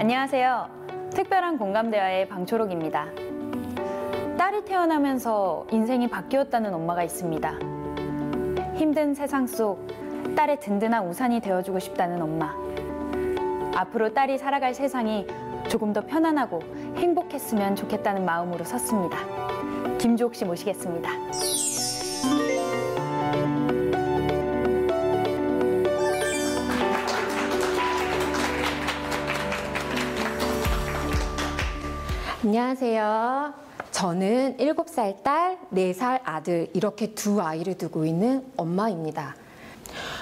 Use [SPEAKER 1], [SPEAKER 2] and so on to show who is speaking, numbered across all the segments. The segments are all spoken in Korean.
[SPEAKER 1] 안녕하세요. 특별한 공감대화의 방초록입니다. 딸이 태어나면서 인생이 바뀌었다는 엄마가 있습니다. 힘든 세상 속 딸의 든든한 우산이 되어주고 싶다는 엄마. 앞으로 딸이 살아갈 세상이 조금 더 편안하고 행복했으면 좋겠다는 마음으로 섰습니다. 김주옥 씨 모시겠습니다.
[SPEAKER 2] 안녕하세요. 저는 7살 딸, 4살 아들 이렇게 두 아이를 두고 있는 엄마입니다.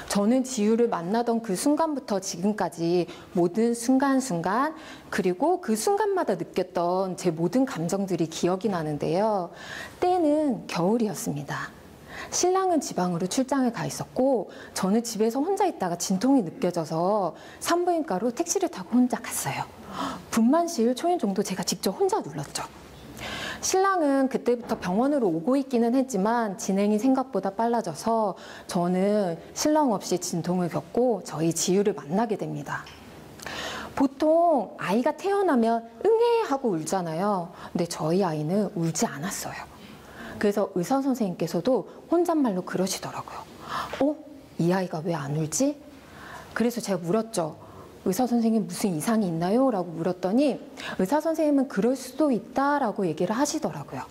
[SPEAKER 2] 저는 지유를 만나던 그 순간부터 지금까지 모든 순간순간 그리고 그 순간마다 느꼈던 제 모든 감정들이 기억이 나는데요. 때는 겨울이었습니다. 신랑은 지방으로 출장을 가 있었고 저는 집에서 혼자 있다가 진통이 느껴져서 산부인과로 택시를 타고 혼자 갔어요. 분만실 초인 정도 제가 직접 혼자 눌렀죠. 신랑은 그때부터 병원으로 오고 있기는 했지만 진행이 생각보다 빨라져서 저는 신랑 없이 진통을 겪고 저희 지유를 만나게 됩니다. 보통 아이가 태어나면 응애 하고 울잖아요. 근데 저희 아이는 울지 않았어요. 그래서 의사 선생님께서도 혼잣말로 그러시더라고요. 이 아이가 왜 안 울지? 그래서 제가 물었죠. 의사 선생님 무슨 이상이 있나요? 라고 물었더니 의사 선생님은 그럴 수도 있다라고 얘기를 하시더라고요.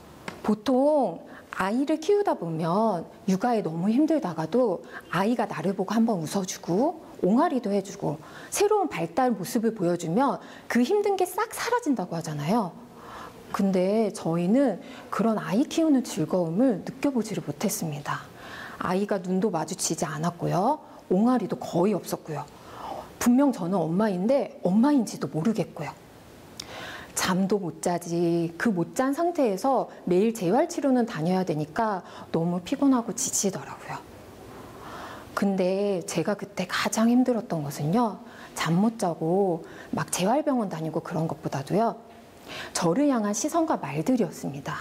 [SPEAKER 2] 보통 아이를 키우다 보면 육아에 너무 힘들다가도 아이가 나를 보고 한번 웃어주고 옹알이도 해주고 새로운 발달 모습을 보여주면 그 힘든 게 싹 사라진다고 하잖아요. 근데 저희는 그런 아이 키우는 즐거움을 느껴보지를 못했습니다. 아이가 눈도 마주치지 않았고요. 옹알이도 거의 없었고요. 분명 저는 엄마인데 엄마인지도 모르겠고요. 잠도 못 자지. 그 못 잔 상태에서 매일 재활치료는 다녀야 되니까 너무 피곤하고 지치더라고요. 근데 제가 그때 가장 힘들었던 것은요. 잠 못 자고 막 재활병원 다니고 그런 것보다도요. 저를 향한 시선과 말들이었습니다.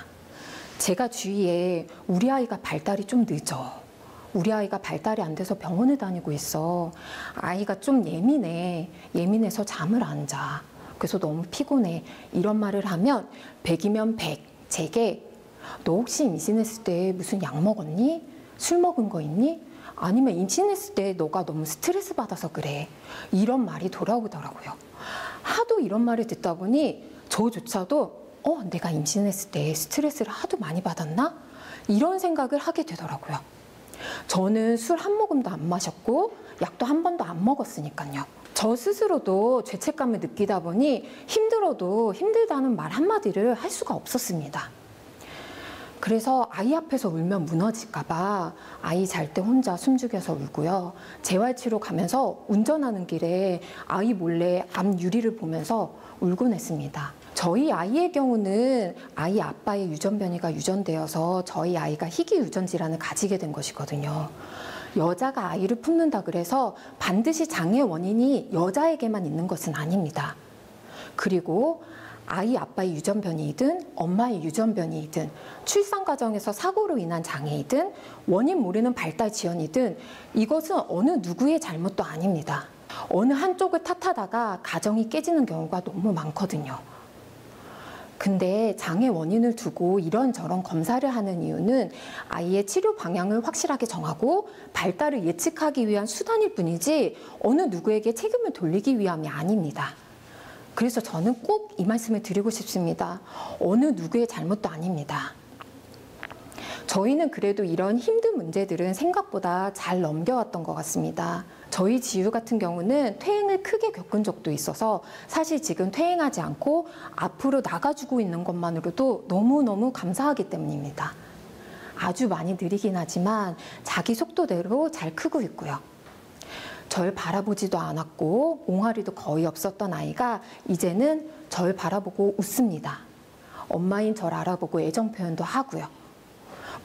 [SPEAKER 2] 제가 주위에 우리 아이가 발달이 좀 늦어. 우리 아이가 발달이 안 돼서 병원을 다니고 있어. 아이가 좀 예민해. 예민해서 잠을 안 자. 그래서 너무 피곤해. 이런 말을 하면 100이면 100. 제게 너 혹시 임신했을 때 무슨 약 먹었니? 술 먹은 거 있니? 아니면 임신했을 때 너가 너무 스트레스 받아서 그래. 이런 말이 돌아오더라고요. 하도 이런 말을 듣다 보니 저조차도 내가 임신했을 때 스트레스를 하도 많이 받았나? 이런 생각을 하게 되더라고요. 저는 술 한 모금도 안 마셨고 약도 한 번도 안 먹었으니까요. 저 스스로도 죄책감을 느끼다 보니 힘들어도 힘들다는 말 한마디를 할 수가 없었습니다. 그래서 아이 앞에서 울면 무너질까 봐 아이 잘 때 혼자 숨죽여서 울고요. 재활치료 가면서 운전하는 길에 아이 몰래 앞 유리를 보면서 울곤 했습니다. 저희 아이의 경우는 아이 아빠의 유전변이가 유전되어서 저희 아이가 희귀유전 질환을 가지게 된 것이거든요. 여자가 아이를 품는다 그래서 반드시 장애 원인이 여자에게만 있는 것은 아닙니다. 그리고 아이 아빠의 유전변이든 엄마의 유전변이든 출산 과정에서 사고로 인한 장애이든 원인 모르는 발달 지연이든 이것은 어느 누구의 잘못도 아닙니다. 어느 한쪽을 탓하다가 가정이 깨지는 경우가 너무 많거든요. 근데 장애 원인을 두고 이런저런 검사를 하는 이유는 아이의 치료 방향을 확실하게 정하고 발달을 예측하기 위한 수단일 뿐이지 어느 누구에게 책임을 돌리기 위함이 아닙니다. 그래서 저는 꼭 이 말씀을 드리고 싶습니다. 어느 누구의 잘못도 아닙니다. 저희는 그래도 이런 힘든 문제들은 생각보다 잘 넘겨왔던 것 같습니다. 저희 지유 같은 경우는 퇴행을 크게 겪은 적도 있어서 사실 지금 퇴행하지 않고 앞으로 나가주고 있는 것만으로도 너무너무 감사하기 때문입니다. 아주 많이 느리긴 하지만 자기 속도대로 잘 크고 있고요. 절 바라보지도 않았고 옹알이도 거의 없었던 아이가 이제는 절 바라보고 웃습니다. 엄마인 절 알아보고 애정 표현도 하고요.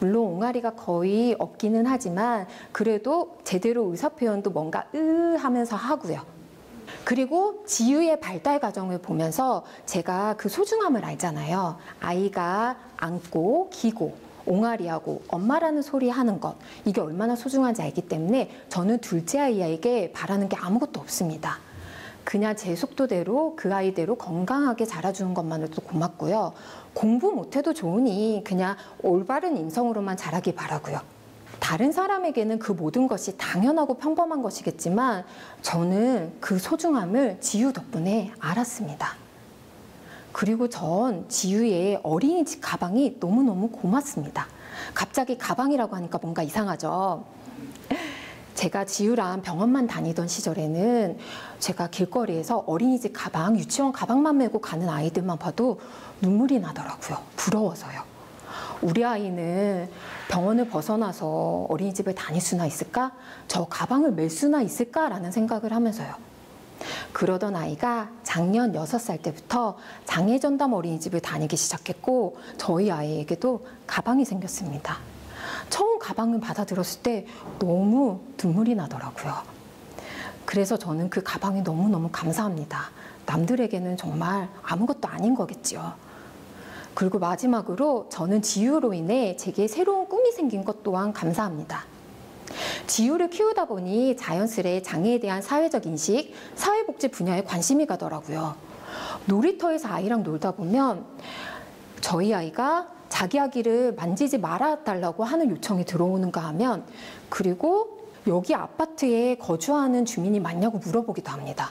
[SPEAKER 2] 물론 옹알이가 거의 없기는 하지만 그래도 제대로 의사 표현도 뭔가 하면서 하고요. 그리고 지유의 발달 과정을 보면서 제가 그 소중함을 알잖아요. 아이가 안고 기고 옹알이하고 엄마라는 소리 하는 것, 이게 얼마나 소중한지 알기 때문에 저는 둘째 아이에게 바라는 게 아무것도 없습니다. 그냥 제 속도대로 그 아이대로 건강하게 자라주는 것만으로도 고맙고요. 공부 못해도 좋으니 그냥 올바른 인성으로만 자라길 바라고요. 다른 사람에게는 그 모든 것이 당연하고 평범한 것이겠지만 저는 그 소중함을 지유 덕분에 알았습니다. 그리고 전 지유의 어린이집 가방이 너무너무 고맙습니다. 갑자기 가방이라고 하니까 뭔가 이상하죠? 제가 지유랑 병원만 다니던 시절에는 제가 길거리에서 어린이집 가방, 유치원 가방만 메고 가는 아이들만 봐도 눈물이 나더라고요. 부러워서요. 우리 아이는 병원을 벗어나서 어린이집을 다닐 수나 있을까? 저 가방을 멜 수나 있을까라는 생각을 하면서요. 그러던 아이가 작년 6살 때부터 장애전담 어린이집을 다니기 시작했고 저희 아이에게도 가방이 생겼습니다. 처음 가방을 받아들었을 때 너무 눈물이 나더라고요. 그래서 저는 그 가방이 너무너무 감사합니다. 남들에게는 정말 아무것도 아닌 거겠지요. 그리고 마지막으로 저는 지유로 인해 제게 새로운 꿈이 생긴 것 또한 감사합니다. 지유를 키우다 보니 자연스레 장애에 대한 사회적 인식, 사회복지 분야에 관심이 가더라고요. 놀이터에서 아이랑 놀다 보면 저희 아이가 자기 아기를 만지지 말아달라고 하는 요청이 들어오는가 하면 그리고 여기 아파트에 거주하는 주민이 맞냐고 물어보기도 합니다.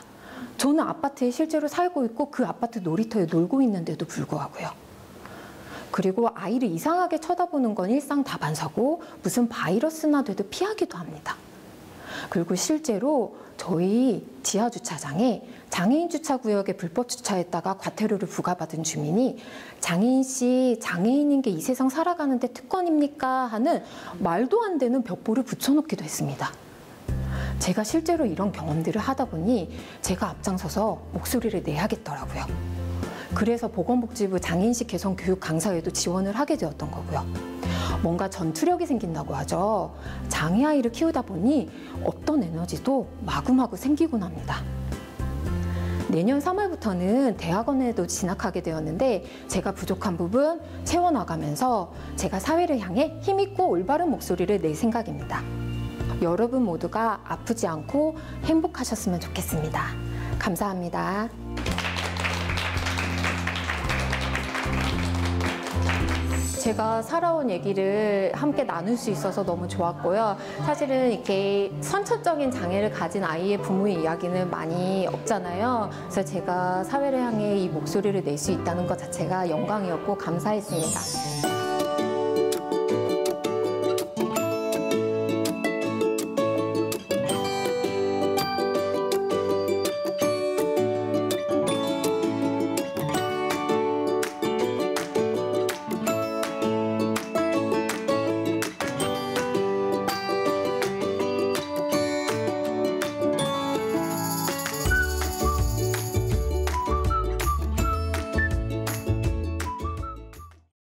[SPEAKER 2] 저는 아파트에 실제로 살고 있고 그 아파트 놀이터에 놀고 있는데도 불구하고요. 그리고 아이를 이상하게 쳐다보는 건 일상다반사고 무슨 바이러스나 돼도 피하기도 합니다. 그리고 실제로 저희 지하주차장에 장애인 주차구역에 불법 주차했다가 과태료를 부과받은 주민이 장애인 씨, 장애인인 게 이 세상 살아가는데 특권입니까? 하는 말도 안 되는 벽보를 붙여놓기도 했습니다. 제가 실제로 이런 경험들을 하다 보니 제가 앞장서서 목소리를 내야겠더라고요. 그래서 보건복지부 장애인식 개선 교육 강사에도 지원을 하게 되었던 거고요. 뭔가 전투력이 생긴다고 하죠. 장애 아이를 키우다 보니 없던 에너지도 마구마구 생기곤 합니다. 내년 3월부터는 대학원에도 진학하게 되었는데 제가 부족한 부분 채워나가면서 제가 사회를 향해 힘있고 올바른 목소리를 낼 생각입니다. 여러분 모두가 아프지 않고 행복하셨으면 좋겠습니다. 감사합니다. 제가 살아온 얘기를 함께 나눌 수 있어서 너무 좋았고요. 사실은 이렇게 선천적인 장애를 가진 아이의 부모의 이야기는 많이 없잖아요. 그래서 제가 사회를 향해 이 목소리를 낼 수 있다는 것 자체가 영광이었고 감사했습니다.